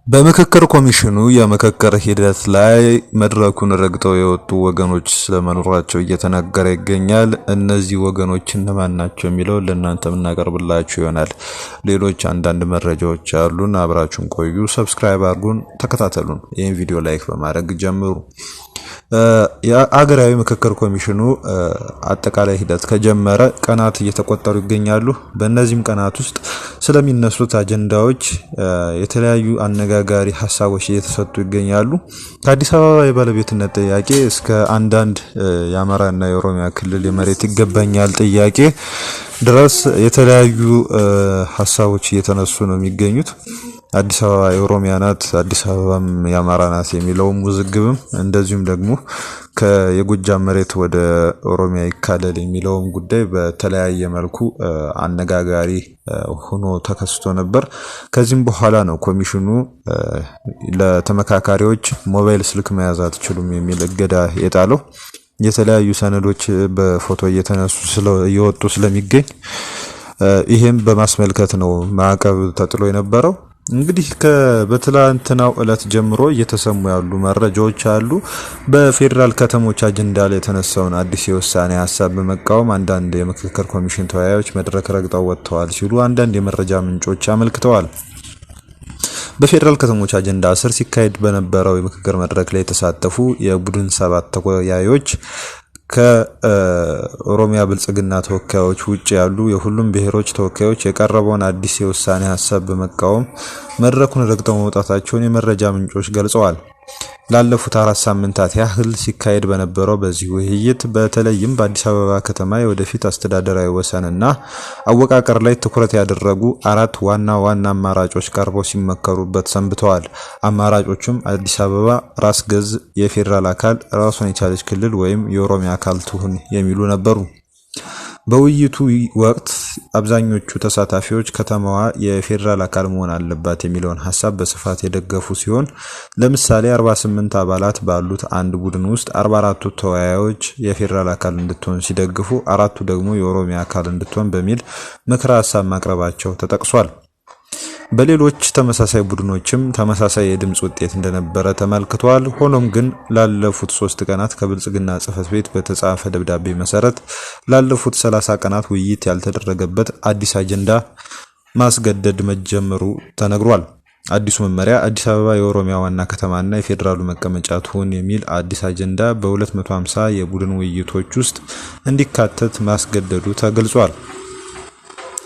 በምክክር ኮሚሽኑ የምክክር ሂደት ላይ መድረኩን ረግጠው የወጡ ወገኖች ስለመኖራቸው እየተነገረ ይገኛል። እነዚህ ወገኖች እነማን ናቸው የሚለው ለእናንተ የምናቀርብላችሁ ይሆናል። ሌሎች አንዳንድ መረጃዎች አሉን። አብራችሁን ቆዩ። ሰብስክራይብ አድርጉን፣ ተከታተሉን። ይህን ቪዲዮ ላይክ በማድረግ ጀምሩ። የአገራዊ ምክክር ኮሚሽኑ አጠቃላይ ሂደት ከጀመረ ቀናት እየተቆጠሩ ይገኛሉ። በእነዚህም ቀናት ውስጥ ስለሚነሱት አጀንዳዎች የተለያዩ አነጋጋሪ ሀሳቦች እየተሰጡ ይገኛሉ። ከአዲስ አበባ የባለቤትነት ጥያቄ እስከ አንዳንድ የአማራና የኦሮሚያ ክልል የመሬት ይገባኛል ጥያቄ ድረስ የተለያዩ ሀሳቦች እየተነሱ ነው የሚገኙት። አዲስ አበባ የኦሮሚያ ናት፣ አዲስ አበባም የአማራ ናት የሚለውም ውዝግብም እንደዚሁም ደግሞ የጎጃም መሬት ወደ ኦሮሚያ ይካለል የሚለውም ጉዳይ በተለያየ መልኩ አነጋጋሪ ሆኖ ተከስቶ ነበር። ከዚህም በኋላ ነው ኮሚሽኑ ለተመካካሪዎች ሞባይል ስልክ መያዝ አትችሉም የሚል እገዳ የጣለው። የተለያዩ ሰነዶች በፎቶ እየወጡ ስለሚገኝ ይሄም በማስመልከት ነው ማዕቀብ ተጥሎ የነበረው። እንግዲህ በትላንትናው ዕለት ጀምሮ እየተሰሙ ያሉ መረጃዎች አሉ። በፌዴራል ከተሞች አጀንዳ ላይ የተነሳውን አዲስ የውሳኔ ሀሳብ በመቃወም አንዳንድ የምክክር ኮሚሽን ተወያዮች መድረክ ረግጠው ወጥተዋል ሲሉ አንዳንድ የመረጃ ምንጮች አመልክተዋል። በፌዴራል ከተሞች አጀንዳ ስር ሲካሄድ በነበረው የምክክር መድረክ ላይ የተሳተፉ የቡድን 7 ተወያዮች ከኦሮሚያ ብልጽግና ተወካዮች ውጭ ያሉ የሁሉም ብሔሮች ተወካዮች የቀረበውን አዲስ የውሳኔ ሀሳብ በመቃወም መድረኩን ረግጠው መውጣታቸውን የመረጃ ምንጮች ገልጸዋል። ላለፉት 4 ሳምንታት ያህል ሲካሄድ በነበረው በዚህ ውይይት በተለይም በአዲስ አበባ ከተማ የወደፊት አስተዳደራዊ ወሰንና አወቃቀር ላይ ትኩረት ያደረጉ 4 ዋና አማራጮች ቀርበው ሲመከሩበት ሰንብተዋል። አማራጮቹም አዲስ አበባ ራስ ገዝ የፌዴራል አካል፣ ራሱን የቻለች ክልል ወይም የኦሮሚያ አካል ትሁን የሚሉ ነበሩ። በውይይቱ ወቅት አብዛኞቹ ተሳታፊዎች ከተማዋ የፌዴራል አካል መሆን አለባት የሚለውን ሀሳብ በስፋት የደገፉ ሲሆን ለምሳሌ 48 አባላት ባሉት አንድ ቡድን ውስጥ 44ቱ ተወያዮች የፌዴራል አካል እንድትሆን ሲደግፉ፣ 4ቱ ደግሞ የኦሮሚያ አካል እንድትሆን በሚል ምክረ ሀሳብ ማቅረባቸው ተጠቅሷል። በሌሎች ተመሳሳይ ቡድኖችም ተመሳሳይ የድምጽ ውጤት እንደነበረ ተመልክቷል። ሆኖም ግን ላለፉት 3 ቀናት ከብልጽግና ጽሕፈት ቤት በተጻፈ ደብዳቤ መሰረት ላለፉት 30 ቀናት ውይይት ያልተደረገበት አዲስ አጀንዳ ማስገደድ መጀመሩ ተነግሯል። አዲሱ መመሪያ አዲስ አበባ የኦሮሚያ ዋና ከተማና የፌዴራሉ መቀመጫ ትሁን የሚል አዲስ አጀንዳ በ250 የቡድን ውይይቶች ውስጥ እንዲካተት ማስገደዱ ተገልጿል።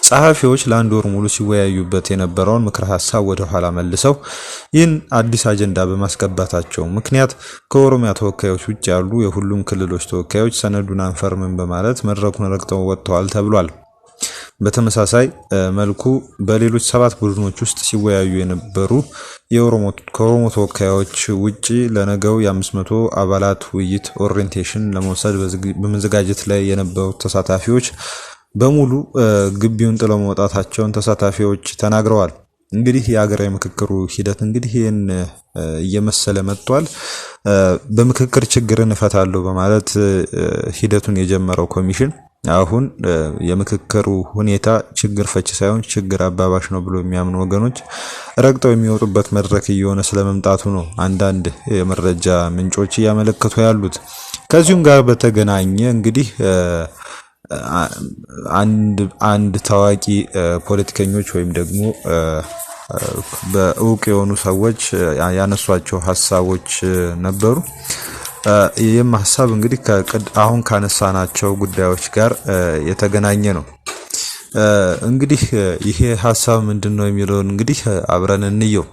ጸሐፊዎች ለአንድ ወር ሙሉ ሲወያዩበት የነበረውን ምክረ ሀሳብ ወደ ኋላ መልሰው ይህን አዲስ አጀንዳ በማስገባታቸው ምክንያት ከኦሮሚያ ተወካዮች ውጭ ያሉ የሁሉም ክልሎች ተወካዮች ሰነዱን አንፈርምም በማለት መድረኩን ረግጠው ወጥተዋል ተብሏል። በተመሳሳይ መልኩ በሌሎች 7 ቡድኖች ውስጥ ሲወያዩ የነበሩ ከኦሮሞ ተወካዮች ውጪ ለነገው የ500 አባላት ውይይት ኦሪየንቴሽን ለመውሰድ በመዘጋጀት ላይ የነበሩ ተሳታፊዎች በሙሉ ግቢውን ጥለው መውጣታቸውን ተሳታፊዎች ተናግረዋል። እንግዲህ የሀገራዊ ምክክሩ ሂደት ይህን እየመሰለ መጥቷል። በምክክር ችግርን እፈታለሁ በማለት ሂደቱን የጀመረው ኮሚሽን አሁን የምክክሩ ሁኔታ ችግር ፈቺ ሳይሆን ችግር አባባሽ ነው ብሎ የሚያምኑ ወገኖች ረግጠው የሚወጡበት መድረክ እየሆነ ስለመምጣቱ ነው አንዳንድ የመረጃ ምንጮች እያመለከቱ ያሉት። ከዚሁም ጋር በተገናኘ እንግዲህ አንድ ታዋቂ ፖለቲከኞች ወይም ደግሞ በእውቅ የሆኑ ሰዎች ያነሷቸው ሀሳቦች ነበሩ። ይህም ሀሳብ አሁን ካነሳናቸው ጉዳዮች ጋር የተገናኘ ነው። ይሄ ሀሳብ ምንድነው የሚለውን አብረን እንየው።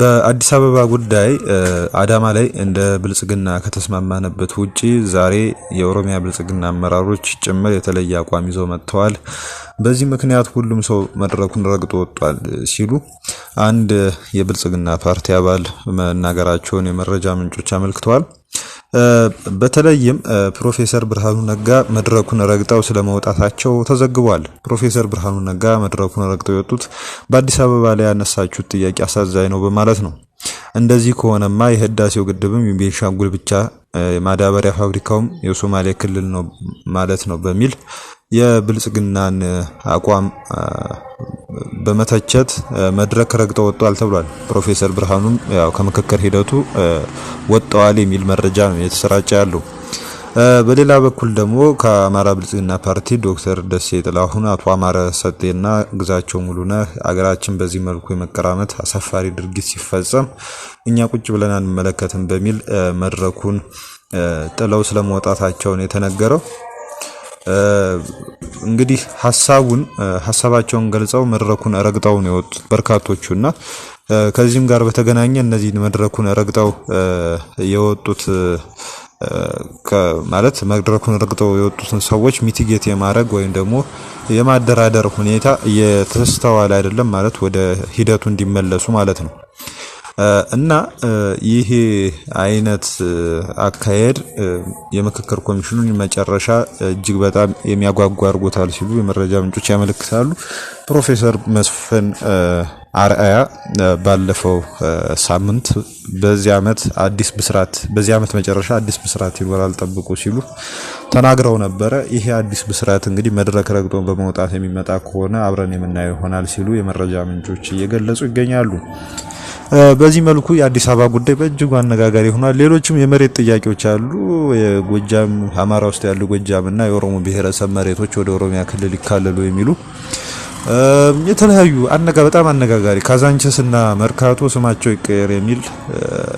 በአዲስ አበባ ጉዳይ አዳማ ላይ እንደ ብልጽግና ከተስማማነበት ውጪ ዛሬ የኦሮሚያ ብልጽግና አመራሮች ጭምር የተለየ አቋም ይዘው መጥተዋል። በዚህ ምክንያት ሁሉም ሰው መድረኩን ረግጦ ወጥቷል ሲሉ አንድ የብልጽግና ፓርቲ አባል መናገራቸውን የመረጃ ምንጮች አመልክተዋል። በተለይም ፕሮፌሰር ብርሃኑ ነጋ መድረኩን ረግጠው ስለመውጣታቸው ተዘግቧል። ፕሮፌሰር ብርሃኑ ነጋ መድረኩን ረግጠው የወጡት በአዲስ አበባ ላይ ያነሳችሁት ጥያቄ አሳዛኝ ነው በማለት ነው። እንደዚህ ከሆነማ የህዳሴው ግድብም የቤንሻንጉል ብቻ ማዳበሪያ ፋብሪካውም የሶማሌ ክልል ነው ማለት ነው በሚል የብልጽግናን አቋም በመተቸት መድረክ ረግጠው ወጥቷል ተብሏል። ፕሮፌሰር ብርሃኑም ያው ከምክክር ሂደቱ ወጥተዋል የሚል መረጃ ነው የተሰራጨ ያለው። በሌላ በኩል ደግሞ ከአማራ ብልጽግና ፓርቲ ዶክተር ደሴ ጥላሁን፣ አቶ አማረ ሰጤና ግዛቸው ሙሉነህ አገራችን በዚህ መልኩ የመቀራመት አሳፋሪ ድርጊት ሲፈጸም እኛ ቁጭ ብለን አንመለከትም በሚል መድረኩን ጥለው ስለመውጣታቸው ነው የተነገረው። እንግዲህ ሀሳባቸውን ገልጸው መድረኩን ረግጠው ነው የወጡት በርካቶቹና ከዚህም ጋር በተገናኘ እነዚህ መድረኩን ረግጠው የወጡት ማለት መድረኩን ረግጠው የወጡትን ሰዎች ሚቲጌት የማድረግ ወይም ደግሞ የማደራደር ሁኔታ እየተስተዋለ አይደለም ማለት ወደ ሂደቱ እንዲመለሱ ማለት ነው። እና ይሄ አይነት አካሄድ የምክክር ኮሚሽኑን መጨረሻ እጅግ በጣም የሚያጓጓ አድርጎታል ሲሉ የመረጃ ምንጮች ያመለክታሉ። ፕሮፌሰር መስፍን አርአያ ባለፈው ሳምንት በዚህ ዓመት መጨረሻ አዲስ ብስራት ይኖራል ጠብቁ ሲሉ ተናግረው ነበረ። ይሄ አዲስ ብስራት እንግዲህ መድረክ ረግጦ በመውጣት የሚመጣ ከሆነ አብረን የምናየው ይሆናል ሲሉ የመረጃ ምንጮች እየገለጹ ይገኛሉ። በዚህ መልኩ የአዲስ አበባ ጉዳይ በእጅጉ አነጋጋሪ ሆኗል። ሌሎችም የመሬት ጥያቄዎች አሉ። የጎጃም አማራ ውስጥ ያሉ ጎጃምና የኦሮሞ ብሔረሰብ መሬቶች ወደ ኦሮሚያ ክልል ይካለሉ የሚሉ የተለያዩ በጣም አነጋጋሪ ካዛንቸስና መርካቶ ስማቸው ይቀየር የሚል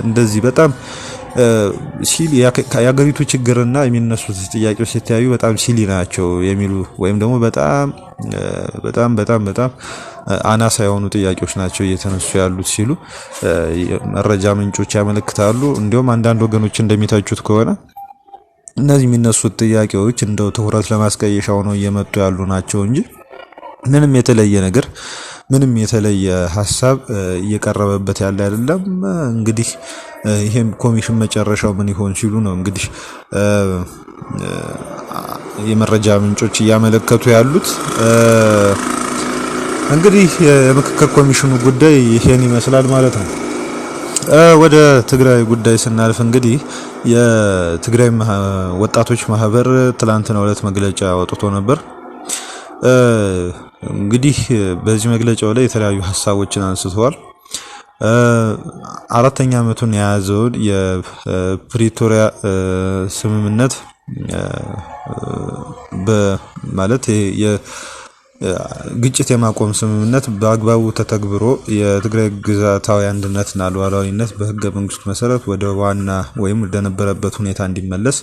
እንደዚህ በጣም ሲሊ የሀገሪቱ ችግርና የሚነሱት ጥያቄዎች ሲታዩ በጣም ሲሊ ናቸው የሚሉ ወይም ደግሞ በጣም አናሳ የሆኑ ጥያቄዎች ናቸው እየተነሱ ያሉት ሲሉ መረጃ ምንጮች ያመለክታሉ። እንዲሁም አንዳንድ ወገኖች እንደሚታቹት ከሆነ እነዚህ የሚነሱት ጥያቄዎች እንደው ትኩረት ለማስቀየሻ ሆነው እየመጡ ያሉ ናቸው እንጂ ምንም የተለየ ሀሳብ እየቀረበበት ያለ አይደለም። እንግዲህ ይሄም ኮሚሽን መጨረሻው ምን ይሆን ሲሉ ነው እንግዲህ የመረጃ ምንጮች እያመለከቱ ያሉት። እንግዲህ የምክክር ኮሚሽኑ ጉዳይ ይሄን ይመስላል ማለት ነው። ወደ ትግራይ ጉዳይ ስናልፍ እንግዲህ የትግራይ ወጣቶች ማህበር ትላንትና ዕለት መግለጫ ወጥቶ ነበር። እንግዲህ በዚህ መግለጫው ላይ የተለያዩ ሀሳቦችን አንስተዋል። አራተኛ ዓመቱን የያዘውን የፕሪቶሪያ ስምምነት በማለት ግጭት የማቆም ስምምነት በአግባቡ ተተግብሮ የትግራይ ግዛታዊ አንድነትና ሉዓላዊነት በህገ መንግስቱ መሰረት ወደ ዋና ወይም ወደ ነበረበት ሁኔታ እንዲመለስ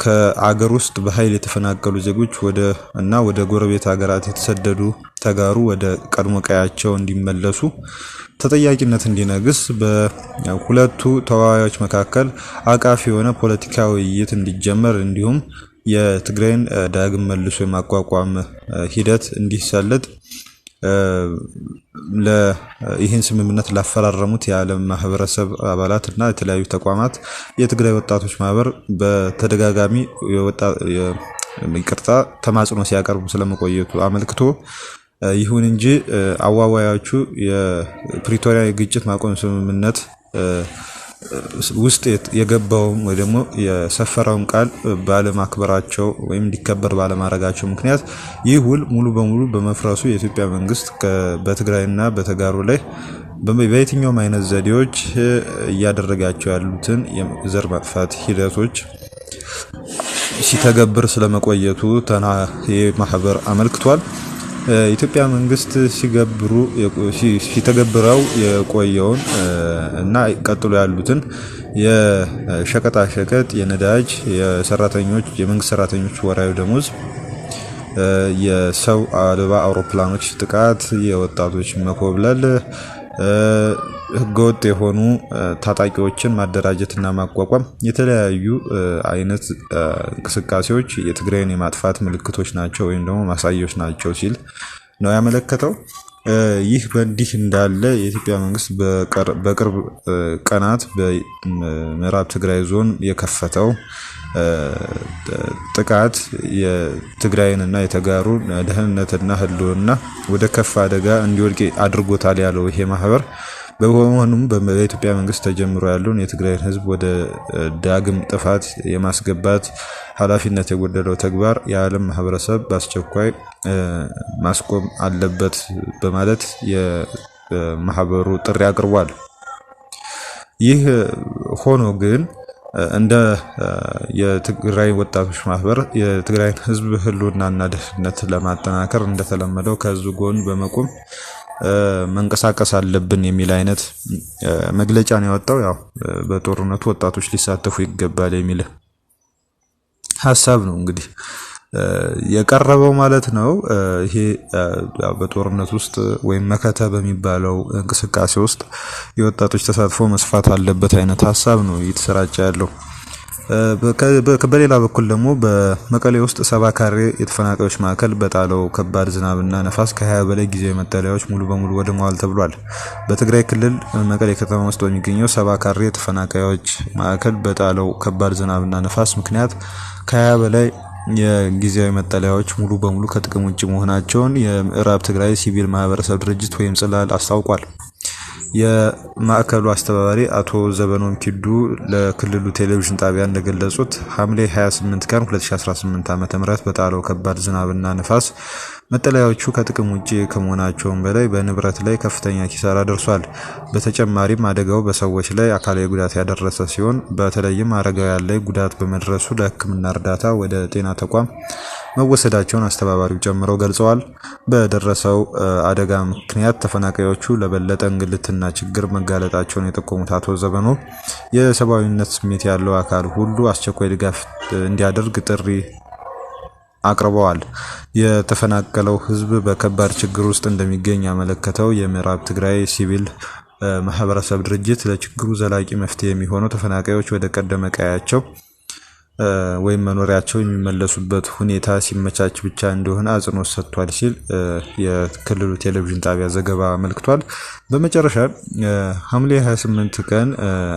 ከአገር ውስጥ በኃይል የተፈናቀሉ ዜጎች ወደ ጎረቤት ሀገራት የተሰደዱ ተጋሩ ወደ ቀድሞ ቀያቸው እንዲመለሱ ተጠያቂነት እንዲነግስ በሁለቱ ተዋዋዮች መካከል አቃፊ የሆነ ፖለቲካዊ ውይይት እንዲጀመር እንዲሁም የትግራይን ዳግም መልሶ የማቋቋም ሂደት እንዲሳለጥ ይህን ስምምነት ላፈራረሙት የዓለም ማህበረሰብ አባላት እና የተለያዩ ተቋማት የትግራይ ወጣቶች ማህበር በተደጋጋሚ ተማጽኖ ሲያቀርቡ ስለመቆየቱ አመልክቶ ይሁን እንጂ አዋዋዮቹ የፕሪቶሪያ የግጭት ማቆም ስምምነት ውስጥ የገባውን ወይ ደግሞ የሰፈረውን ቃል ባለማክበራቸው ወይም እንዲከበር ባለማድረጋቸው ምክንያት ይህ ውል ሙሉ በሙሉ በመፍረሱ የኢትዮጵያ መንግስት በትግራይና በተጋሩ ላይ በየትኛውም አይነት ዘዴዎች እያደረጋቸው ያሉትን የዘር ማጥፋት ሂደቶች ሲተገብር ስለመቆየቱ ማህበር አመልክቷል። ኢትዮጵያ መንግስት ሲተገብረው የቆየውን እና ቀጥሎ ያሉትን የሸቀጣሸቀጥ፣ የነዳጅ፣ የመንግስት ሰራተኞች ወራዊ ደሞዝ፣ የሰው አልባ አውሮፕላኖች ጥቃት፣ የወጣቶች መኮብለል፣ ህገወጥ የሆኑ ታጣቂዎችን ማደራጀትና ማቋቋም የተለያዩ አይነት እንቅስቃሴዎች የትግራይን የማጥፋት ምልክቶች ናቸው ወይም ደግሞ ማሳያዎች ናቸው ሲል ነው ያመለከተው። ይህ በእንዲህ እንዳለ የኢትዮጵያ መንግስት በቅርብ ቀናት በምዕራብ ትግራይ ዞን የከፈተው ጥቃት የትግራይንና የተጋሩን ደህንነትና ህልውና ወደ ከፍ አደጋ እንዲወድቅ አድርጎታል ያለው ይሄ ማህበር በመሆኑም በኢትዮጵያ መንግስት ተጀምሮ ያለውን የትግራይን ህዝብ ወደ ዳግም ጥፋት የማስገባት ኃላፊነት የጎደለው ተግባር የዓለም ማህበረሰብ በአስቸኳይ ማስቆም አለበት በማለት የማህበሩ ጥሪ አቅርቧል። ይህ ሆኖ ግን እንደ የትግራይ ወጣቶች ማህበር የትግራይን ህዝብ ህልውናና ደህንነት ለማጠናከር እንደተለመደው ከህዝብ ጎን በመቆም መንቀሳቀስ አለብን የሚል አይነት መግለጫ ነው ያወጣው። ያው በጦርነቱ ወጣቶች ሊሳተፉ ይገባል የሚል ሐሳብ ነው እንግዲህ የቀረበው ማለት ነው። ይሄ በጦርነት ውስጥ ወይም መከተ በሚባለው እንቅስቃሴ ውስጥ የወጣቶች ተሳትፎ መስፋት አለበት አይነት ሐሳብ ነው እየተሰራጨ ያለው። በሌላ በኩል ደግሞ በመቀሌ ውስጥ 70 ካሬ የተፈናቃዮች ማዕከል በጣለው ከባድ ዝናብና ነፋስ ከ20 በላይ ጊዜያዊ መጠለያዎች ሙሉ በሙሉ ወድመዋል ተብሏል። በትግራይ ክልል መቀሌ ከተማ ውስጥ በሚገኘው 70 ካሬ የተፈናቃዮች ማዕከል በጣለው ከባድ ዝናብና ነፋስ ምክንያት ከ20 በላይ የጊዜያዊ መጠለያዎች ሙሉ በሙሉ ከጥቅም ውጭ መሆናቸውን የምዕራብ ትግራይ ሲቪል ማህበረሰብ ድርጅት ወይም ጽላል አስታውቋል። የማዕከሉ አስተባባሪ አቶ ዘበኖም ኪዱ ለክልሉ ቴሌቪዥን ጣቢያ እንደገለጹት ሐምሌ 28 ቀን 2018 ዓ.ም በጣለው ከባድ ዝናብና ነፋስ መጠለያዎቹ ከጥቅም ውጪ ከመሆናቸውም በላይ በንብረት ላይ ከፍተኛ ኪሳራ ደርሷል። በተጨማሪም አደጋው በሰዎች ላይ አካላዊ ጉዳት ያደረሰ ሲሆን በተለይም አረጋውያን ላይ ጉዳት በመድረሱ ለሕክምና እርዳታ ወደ ጤና ተቋም መወሰዳቸውን አስተባባሪው ጨምረው ገልጸዋል። በደረሰው አደጋ ምክንያት ተፈናቃዮቹ ለበለጠ እንግልትና ችግር መጋለጣቸውን የጠቆሙት አቶ ዘበኖ የሰብአዊነት ስሜት ያለው አካል ሁሉ አስቸኳይ ድጋፍ እንዲያደርግ ጥሪ አቅርበዋል። የተፈናቀለው ህዝብ በከባድ ችግር ውስጥ እንደሚገኝ ያመለከተው የምዕራብ ትግራይ ሲቪል ማህበረሰብ ድርጅት ለችግሩ ዘላቂ መፍትሄ የሚሆነው ተፈናቃዮች ወደ ቀደመ ቀያቸው ወይም መኖሪያቸው የሚመለሱበት ሁኔታ ሲመቻች ብቻ እንደሆነ አጽንኦት ሰጥቷል ሲል የክልሉ ቴሌቪዥን ጣቢያ ዘገባ አመልክቷል። በመጨረሻ ሐምሌ 28 ቀን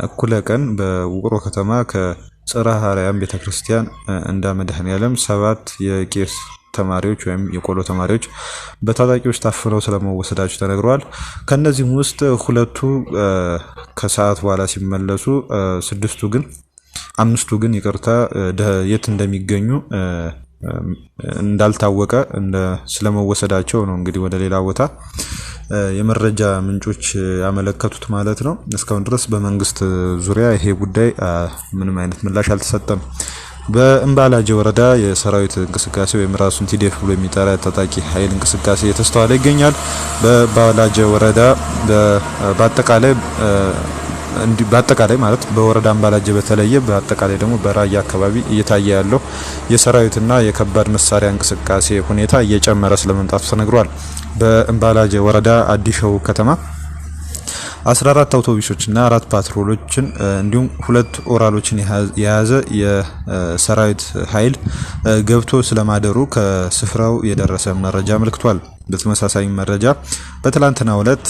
እኩለ ቀን በውቅሮ ከተማ ከጽርሐ አርያም ቤተክርስቲያን እንዳ መድኃኔዓለም 7 የቄስ ተማሪዎች ወይም የቆሎ ተማሪዎች በታጣቂዎች ታፍነው ስለመወሰዳቸው ተነግሯል። ከነዚህም ውስጥ 2ቱ ከሰዓት በኋላ ሲመለሱ 5ቱ ግን ይቅርታ የት እንደሚገኙ እንዳልታወቀ ስለመወሰዳቸው ነው እንግዲህ ወደ ሌላ ቦታ የመረጃ ምንጮች ያመለከቱት ማለት ነው። እስካሁን ድረስ በመንግስት ዙሪያ ይሄ ጉዳይ ምንም አይነት ምላሽ አልተሰጠም። በእምባላጀ ወረዳ የሰራዊት እንቅስቃሴ ወይም ራሱን ቲዲኤፍ ብሎ የሚጠራ ታጣቂ ኃይል እንቅስቃሴ የተስተዋለ ይገኛል። በእምባላጀ ወረዳ በአጠቃላይ ማለት በወረዳ እምባላጀ በተለየ በአጠቃላይ ደግሞ በራያ አካባቢ እየታየ ያለው የሰራዊትና የከባድ መሳሪያ እንቅስቃሴ ሁኔታ እየጨመረ ስለመምጣቱ ተነግሯል። በእምባላጀ ወረዳ አዲሸው ከተማ 14 አውቶቡሶችና 4 ፓትሮሎችን እንዲሁም 2 ኦራሎችን የያዘ የሰራዊት ኃይል ገብቶ ስለማደሩ ከስፍራው የደረሰ መረጃ አመልክቷል። በተመሳሳይ መረጃ በትላንትናው ዕለት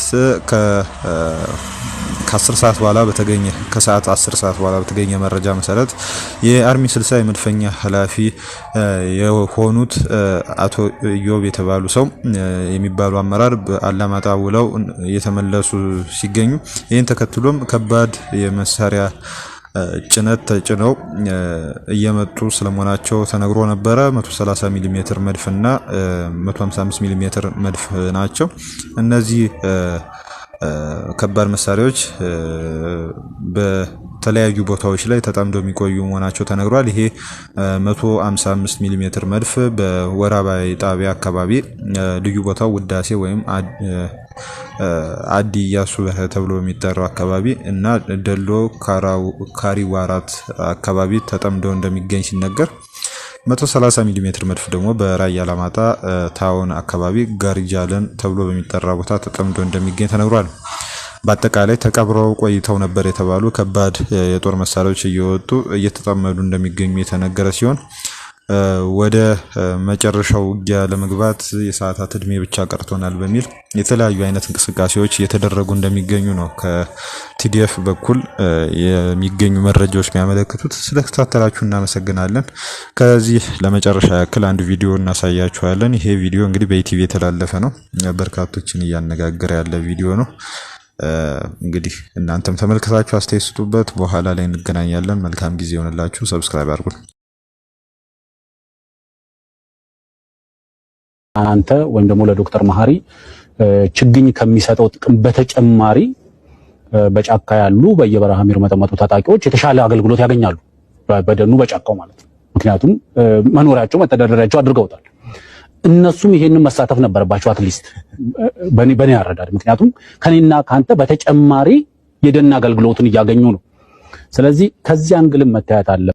ከ10 ሰዓት በኋላ ከሰዓት 10 ሰዓት በኋላ በተገኘ መረጃ መሰረት የአርሚ 60 የመድፈኛ ኃላፊ የሆኑት አቶ ኢዮብ የተባሉ ሰው የሚባሉ አመራር በአላማጣ ውለው እየተመለሱ ሲገኙ ይህን ተከትሎም ከባድ የመሳሪያ ጭነት ተጭነው እየመጡ ስለመሆናቸው ተነግሮ ነበረ። 130 ሚሊ ሜትር መድፍና 155 ሚሊ ሜትር መድፍ ናቸው። እነዚህ ከባድ መሳሪያዎች በተለያዩ ቦታዎች ላይ ተጠምደው የሚቆዩ መሆናቸው ተነግሯል። ይሄ 155 ሚሊ ሜትር መድፍ በወራባይ ጣቢያ አካባቢ ልዩ ቦታው ውዳሴ ወይም አዲ ያሱ ተብሎ የሚጠራው አካባቢ እና ደሎ ካሪዋራት አካባቢ ተጠምደው እንደሚገኝ ሲነገር 130 ሚሊ ሜትር መድፍ ደግሞ በራያ አላማጣ ታውን አካባቢ ጋሪጃለን ተብሎ በሚጠራ ቦታ ተጠምዶ እንደሚገኝ ተነግሯል። በአጠቃላይ ተቀብረው ቆይተው ነበር የተባሉ ከባድ የጦር መሳሪያዎች እየወጡ እየተጠመዱ እንደሚገኙ የተነገረ ሲሆን ወደ መጨረሻው ውጊያ ለመግባት የሰዓታት እድሜ ብቻ ቀርቶናል በሚል የተለያዩ አይነት እንቅስቃሴዎች እየተደረጉ እንደሚገኙ ነው ከቲዲኤፍ በኩል የሚገኙ መረጃዎች የሚያመለክቱት። ስለተከታተላችሁ እናመሰግናለን። ከዚህ ለመጨረሻ ያክል አንድ ቪዲዮ እናሳያችኋለን። ይሄ ቪዲዮ እንግዲህ በኢቲቪ የተላለፈ ነው። በርካቶችን እያነጋገረ ያለ ቪዲዮ ነው። እንግዲህ እናንተም ተመልክታችሁ አስተያየት ስጡበት። በኋላ ላይ እንገናኛለን። መልካም ጊዜ ይሆንላችሁ። ሰብስክራይብ አድርጉ። አንተ ወይም ደግሞ ለዶክተር መሐሪ ችግኝ ከሚሰጠው ጥቅም በተጨማሪ በጫካ ያሉ በየበረሃ የሚርመጠመጡ ታጣቂዎች የተሻለ አገልግሎት ያገኛሉ፣ በደኑ በጫካው ማለት ነው። ምክንያቱም መኖሪያቸው መተዳደሪያቸው አድርገውታል። እነሱም ይሄንን መሳተፍ ነበረባቸው አትሊስት በኔ ያረዳድ። ምክንያቱም ከኔና ካንተ በተጨማሪ የደን አገልግሎትን እያገኙ ነው። ስለዚህ ከዚህ አንግልም መታየት አለ።